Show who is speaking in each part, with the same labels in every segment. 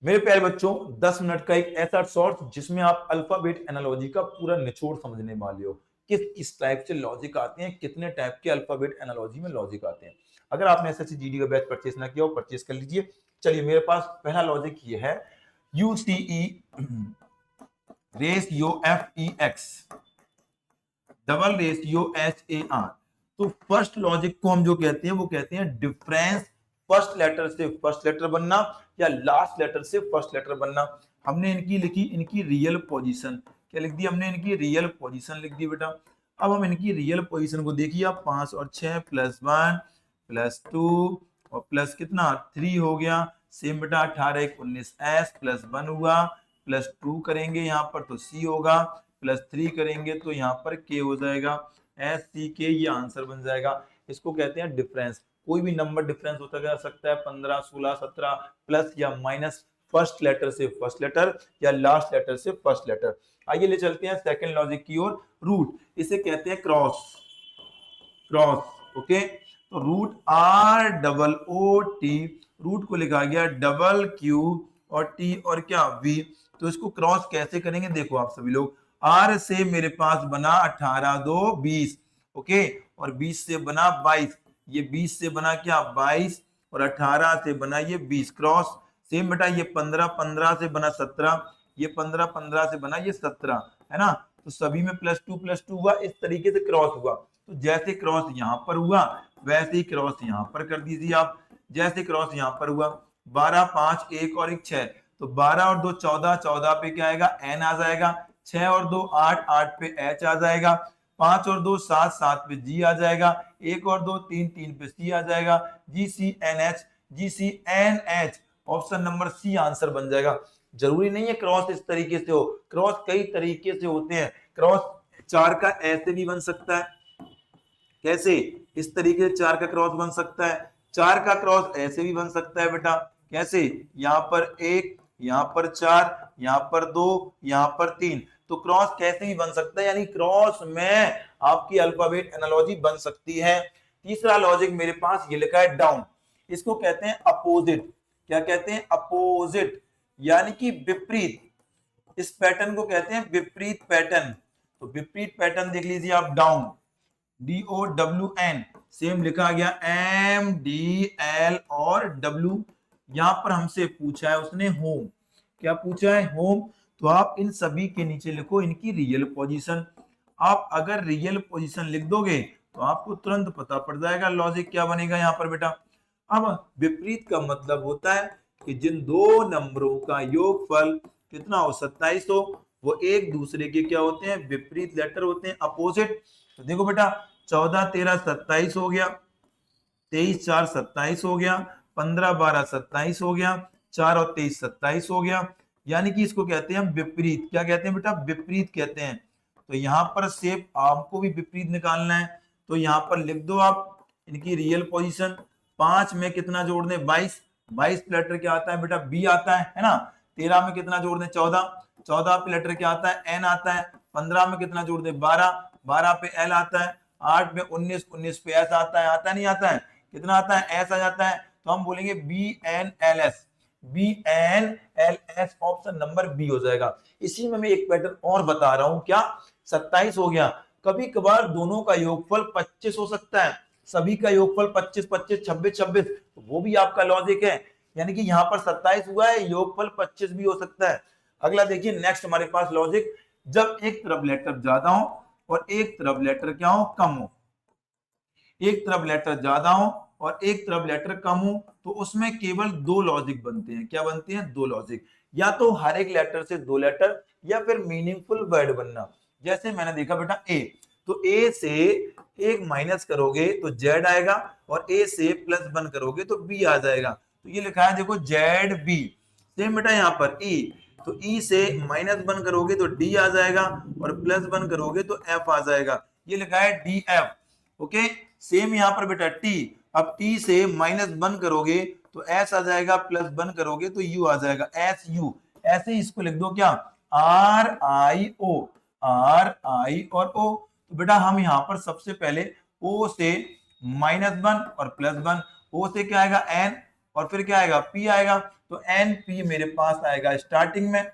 Speaker 1: मेरे प्यारे बच्चों, 10 मिनट का एक ऐसा शॉर्ट जिसमें आप अल्फाबेट एनालॉजी का पूरा निचोड़ समझने वाले हो। किस किस टाइप से लॉजिक आते हैं, कितने टाइप के अल्फाबेट एनालॉजी में लॉजिक आते हैं। अगर आपने एसएससी जीडी का बैच परचेस ना किया हो, परचेस कर लीजिए। चलिए, मेरे पास पहला लॉजिक ये है, UCE ratio F E X double ratio H A R. तो फर्स्ट लॉजिक को हम जो कहते हैं वो कहते हैं डिफरेंस फर्स्ट लेटर से फर्स्ट लेटर बनना या लास्ट लेटर से फर्स्ट लेटर बनना। हमने इनकी लिखी इनकी रियल पोजीशन, क्या लिख दी हमने, इनकी रियल पोजीशन लिख दी बेटा। अब हम इनकी रियल पोजीशन को देखिए, आप 5 और 6 +1 +2 और प्लस कितना 3 हो गया। सेम बेटा 18 1 19 एस +1 हुआ, +2 करेंगे यहाँ पर तो सी होगा, +3 करेंगे तो यहाँ पर के हो जाएगा, एस सी के, ये आंसर बन जाएगा। इसको कहते हैं डिफरेंस। कोई भी नंबर डिफरेंस होता जा सकता है, 15 16 17, प्लस या माइनस, फर्स्ट लेटर से फर्स्ट लेटर या लास्ट लेटर से फर्स्ट लेटर। आइए ले चलते हैं सेकंड लॉजिक की ओर, रूट। इसे कहते हैं क्रॉस, क्रॉस। ओके, तो root R double O T, root को लिखा गया डबल क्यू और टी और क्या वी। तो इसको क्रॉस कैसे करेंगे, देखो आप सभी लोग, आर से मेरे पास बना 18 2 20, ओके, और 20 से बना 22, ये 20 से बना क्या 22, और 18 से बना ये 20, क्रॉस। सेम बेटा ये 15 15 से बना 17, ये 15 15 से बना ये 17, है ना। तो सभी में +2 हुआ, इस तरीके से क्रॉस हुआ। तो जैसे क्रॉस यहाँ पर हुआ वैसे ही क्रॉस यहाँ पर कर दीजिए आप। जैसे क्रॉस यहाँ पर हुआ, 12 5 1 और 1 6, तो 12 और 2 14, 14 पे क्या आएगा एन आ जाएगा, 6 और 2 8, 8 पे एच आ जाएगा, 5 और 2 7, 7 पे जी आ जाएगा, 1 और 2 3, 3 पे सी आ जाएगा, G C N H, G C N H, option number C answer बन जाएगा। जरूरी नहीं है क्रॉस इस तरीके से हो, क्रॉस कई तरीके से होते हैं। क्रॉस 4 का ऐसे भी बन सकता है, कैसे, इस तरीके से 4 का क्रॉस बन सकता है। 4 का क्रॉस ऐसे भी बन सकता है बेटा, कैसे, यहाँ पर 1, यहाँ पर 4, यहाँ पर 2, यहाँ पर 3। तो क्रॉस कैसे भी बन सकता है, यानी क्रॉस में आपकी अल्फाबेट एनालॉजी बन सकती है। तीसरा लॉजिक मेरे पास ये लिखा है डाउन, इसको कहते हैं अपोजिट। क्या कहते हैं, अपोजिट, यानी कि विपरीत। इस पैटर्न को कहते हैं विपरीत पैटर्न। तो विपरीत पैटर्न देख लीजिए आप, डाउन, DOWN, सेम लिखा गया MDL और W। यहां पर हमसे पूछा है उसने होम, क्या पूछा है होम, तो आप इन सभी के नीचे लिखो इनकी रियल पोजीशन। आप अगर रियल पोजीशन लिख दोगे तो आपको तुरंत पता पड़ जाएगा लॉजिक क्या बनेगा यहाँ पर बेटा। अब विपरीत का मतलब होता है कि जिन दो नंबरों का योगफल कितना हो 27 हो, वो एक दूसरे के क्या होते हैं, विपरीत लेटर होते हैं, अपोजिट। तो देखो बेटा, 14 13 27 हो गया, 23 4 27 हो गया, 15 12 27 हो गया, 4 और 23 27 हो गया। यानी कि इसको कहते हैं हम विपरीत। क्या कहते हैं बेटा, विपरीत कहते हैं। तो यहाँ पर सेप आपको भी विपरीत निकालना है, तो यहाँ पर लिख दो आप इनकी रियल पोजीशन। 5 में कितना जोड़ दें 22, 22 लेटर क्या आता है बेटा बी आता है ना। 13 में कितना जोड़ दें 14, 14 पे लेटर क्या आता है एन आता है। 15 में कितना जोड़ दें 12, 12 पे एल आता है। 8 में 19, 19 पे एस आता है, आता नहीं आता है, कितना आता है एस आ जाता है। तो हम बोलेंगे BNLS, BNLS, option number B हो जाएगा। इसी में मैं एक पैटर्न और बता रहा हूं, क्या 27 हो गया, कभी कभार दोनों का योगफल 25 हो सकता है, सभी का योगफल 25 25 26 26, तो वो भी आपका लॉजिक है। यानी कि यहाँ पर 27 हुआ है, योगफल 25 भी हो सकता है। अगला देखिए, नेक्स्ट हमारे पास लॉजिक, जब एक तरफ लेटर ज्यादा हो और एक तरफ लेटर क्या हो कम हो, एक तरफ लेटर ज्यादा हो और एक तरफ लेटर कम हो, तो उसमें केवल दो लॉजिक बनते हैं। क्या बनते हैं, दो लॉजिक, या तो हर एक लेटर से दो लेटर या फिर मीनिंगफुल वर्ड बनना। जैसे मैंने देखा बेटा ए, तो ए से एक माइनस करोगे तो जेड आएगा और ए से +1 करोगे तो बी आ जाएगा। तो ये लिखा है देखो ZB। सेम बेटा यहाँ पर ई, तो ई से -1 करोगे तो डी आ जाएगा और +1 करोगे तो एफ आ जाएगा, ये लिखा है DF। ओके, सेम यहाँ पर बेटा टी, अब टी से -1 करोगे तो एस आ जाएगा, +1 करोगे तो यू आ जाएगा, SU। ऐसे ही इसको लिख दो क्या, RIO, RI और O। तो बेटा हम यहाँ पर सबसे पहले O से -1 और +1, O से क्या आएगा N, और फिर क्या आएगा पी आएगा, तो एन पी मेरे पास आएगा स्टार्टिंग में।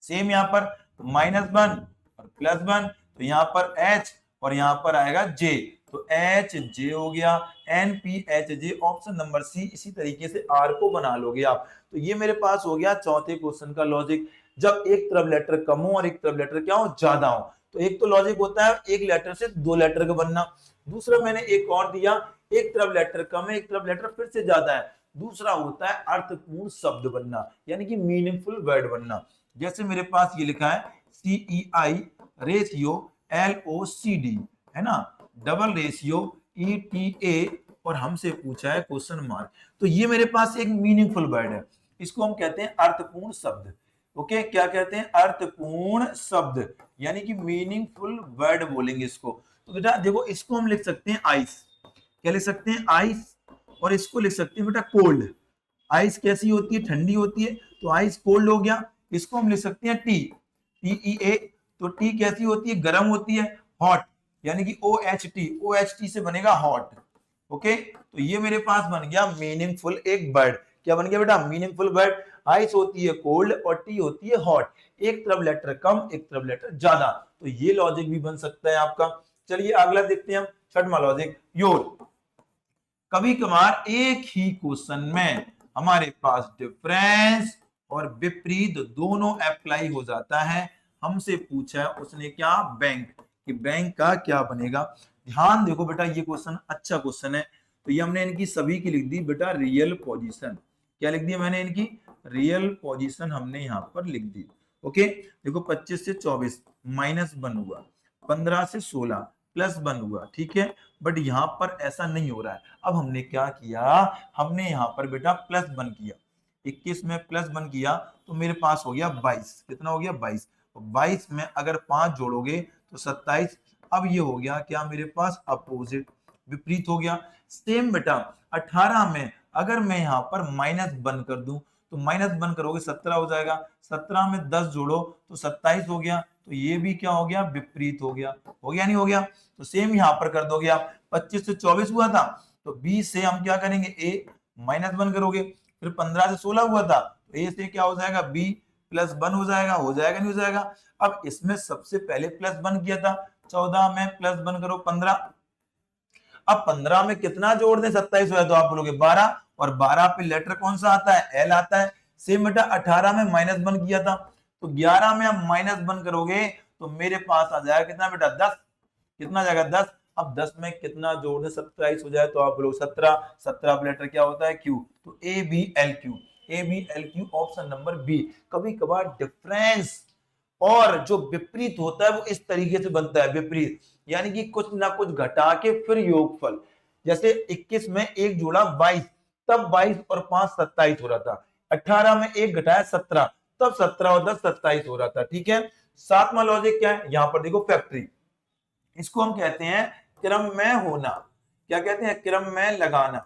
Speaker 1: सेम यहाँ पर -1 और +1, तो यहाँ पर H और यहाँ पर आएगा J, तो एच जे हो गया, N P H J, option number C. इसी तरीके से आर को बना लोगे आप। तो ये मेरे पास हो गया चौथे क्वेश्चन का लॉजिक। जब एक तरफ लेटर कम हो और एक तरफ लेटर क्या हो, ज्यादा हो, तो एक तो लॉजिक होता है एक लेटर से दो लेटर का बनना। दूसरा मैंने एक और दिया, एक तरफ लेटर कम है एक तरफ लेटर फिर से ज्यादा है, दूसरा होता है अर्थपूर्ण शब्द बनना, यानी कि मीनिंगफुल वर्ड बनना। जैसे मेरे पास ये लिखा है CEI रेशियो LOCD, है ना, डबल रेशियो ETA, और हमसे पूछा है क्वेश्चन मार्क। तो ये मेरे पास एक मीनिंगफुल वर्ड है, इसको हम कहते हैं अर्थपूर्ण शब्द। ओके, क्या कहते हैं, अर्थपूर्ण शब्द, यानी कि मीनिंगफुल वर्ड बोलेंगे इसको। तो बेटा देखो, इसको हम लिख सकते हैं आइस, क्या लिख सकते हैं, आइस, और इसको लिख सकते हैं बेटा कोल्ड। आइस कैसी होती है, ठंडी होती है, तो आइस कोल्ड हो गया। इसको हम लिख सकते हैं टी, TEA, तो टी कैसी होती है, गर्म होती है, हॉट, यानी कि OHT से बनेगा हॉट। ओके, तो ये मेरे पास बन गया मीनिंगफुल एक वर्ड। क्या बन गया बेटा, मीनिंगफुल वर्ड। आइस होती है कोल्ड और टी होती है हॉट, एक तरफ लेटर कम एक तरफ लेटर ज्यादा, तो ये लॉजिक भी बन सकता है आपका। चलिए अगला देखते हैं हम, छठवां लॉजिक, योर। कभी कभार एक ही क्वेश्चन में हमारे पास डिफरेंस और विपरीत दोनों अप्लाई हो जाता है। हमसे पूछा है उसने क्या, बैंक, कि बैंक का क्या बनेगा। ध्यान देखो बेटा, ये क्वेश्चन अच्छा क्वेश्चन है। तो ये हमने इनकी सभी की लिख दी बेटा रियल पोजीशन। क्या लिख दी मैंने, इनकी रियल पोजीशन हमने यहाँ पर लिख दी। ओके, देखो 25 से 24 -1 हुआ, 15 से 16 +1 हुआ, ठीक है, बट यहाँ पर ऐसा नहीं हो रहा है। अब हमने क्या किया, हमने यहाँ पर बेटा +1 किया, 21 में +1 किया, तो मेरे पास हो गया 22। कितना हो गया, 22। 22 में अगर 5 जोड़ोगे तो 27। अब ये हो गया क्या मेरे पास, अपोजिट, विपरीत हो गया। सेम बेटा 18 में अगर मैं यहाँ पर -1 कर दूं, तो -1 करोगे 17 हो जाएगा, 17 में 10 जोड़ो तो 27 हो गया, तो ये भी क्या हो गया, विपरीत हो गया। हो गया नहीं हो गया, तो सेम यहाँ पर कर दोगे आप। 25 से 24 हुआ था, तो 20 से हम क्या करेंगे, A -1 करोगे। फिर 15 से 16 हुआ था, तो A से क्या हो जाएगा, B +1 हो जाएगा। हो जाएगा नहीं हो जाएगा। अब इसमें सबसे पहले +1 किया था, 14 में +1 करो 15। अब 15 में कितना जोड़ दें, 27 हुआ, तो आप बोलोगे 12, और 12 पे लेटर कौन सा आता है, L आता है। सेम बेटा 18 में -1 किया था, तो 11 में आप -1 करोगे तो मेरे पास आ जाएगा कितना बेटा, 10। कितना जाएगा, 10। अब 10 में कितना जोड़ दे, 27 हो जाए, तो आप बोलोगे 17। 17 लेटर क्या होता है, Q, तो ABLQ, ABLQ, option number B. कभी कभार डिफरेंस और जो विपरीत होता है वो इस तरीके से बनता है, विपरीत, यानी कि कुछ ना कुछ घटा के फिर योगफल। जैसे 21 में 1 जोड़ा 22, तब 22 और 5 27 हो रहा था। 18 में 1 घटाया 17, तब 17 और 10 27 हो रहा था, ठीक है। सातवां लॉजिक क्या है, यहां पर देखो फैक्टरी, इसको हम कहते हैं क्रम में होना। क्या कहते हैं, क्रम में लगाना।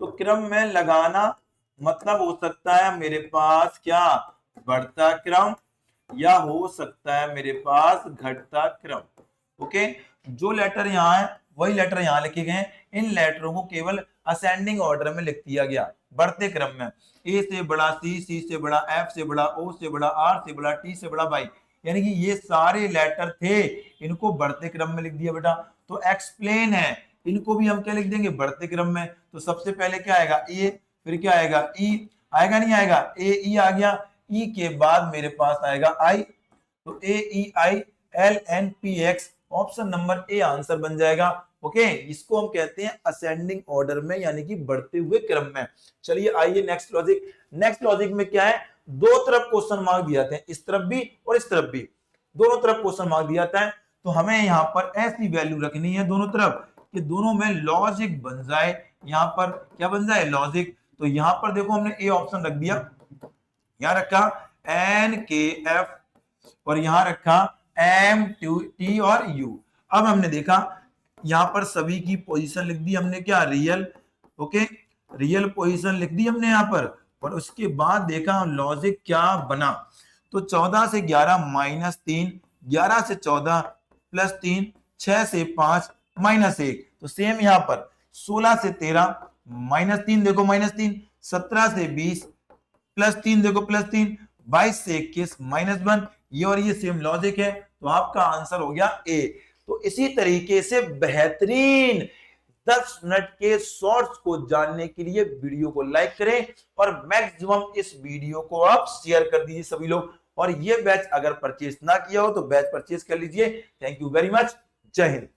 Speaker 1: तो क्रम में लगाना मतलब हो सकता है मेरे पास क्या, बढ़ता क्रम, या हो सकता है मेरे पास घटता क्रम। ओके, जो लेटर यहाँ है वही लेटर यहाँ लिखे गए हैं। इन लेटरों को केवल असेंडिंग ऑर्डर में लिख दिया गया, बढ़ते क्रम में। ए से बड़ा सी, सी से बड़ा एफ, से बड़ा ओ, से बड़ा आर, से बड़ा टी, से बड़ा वाई, यानी कि ये सारे लेटर थे, इनको बढ़ते क्रम में लिख दिया बेटा। तो एक्सप्लेन है, इनको भी हम क्या लिख देंगे, बढ़ते क्रम में। तो सबसे पहले क्या आएगा, ए, फिर क्या आएगा, ई, आएगा नहीं आएगा, ए ई आ गया, ई के बाद मेरे पास आएगा आई, तो AEILNPX, option number A answer बन जाएगा। ओके, इसको हम कहते हैं असेंडिंग ऑर्डर में, यानी कि बढ़ते हुए क्रम में। चलिए आइए नेक्स्ट लॉजिक। नेक्स्ट लॉजिक में क्या है, दो तरफ क्वेश्चन मार्क दिया जाते हैं, इस तरफ भी और इस तरफ भी, दोनों तरफ क्वेश्चन मार्क दिया जाता है। तो हमें यहाँ पर ऐसी वैल्यू रखनी है दोनों तरफ कि दोनों में लॉजिक बन जाए। यहाँ पर क्या बन जाए, लॉजिक। तो यहाँ पर देखो हमने ए ऑप्शन रख दिया, यहाँ रखा NKF, और यहां रखा MT और U। अब हमने देखा यहां पर सभी की पोजीशन लिख दी हमने, क्या, रियल। ओके, रियल पोजीशन लिख दी हमने यहां पर, और उसके बाद देखा लॉजिक क्या बना। तो 14 से 11 -3, 11 से 14 +3, 6 से 5 -1, तो सेम यहां पर 16 से 13 -3, देखो -3, 17 से 20 प्लस 3, देखो प्लस 3, 22 से 21 -1, ये और ये सेम लॉजिक है, तो आपका आंसर हो गया ए। तो इसी तरीके से बेहतरीन 10 मिनट के शॉर्ट्स को जानने के लिए वीडियो को लाइक करें और मैक्सिमम इस वीडियो को आप शेयर कर दीजिए सभी लोग। और ये बैच अगर परचेज ना किया हो तो बैच परचेज कर लीजिए। Thank you very much. जय हिंद।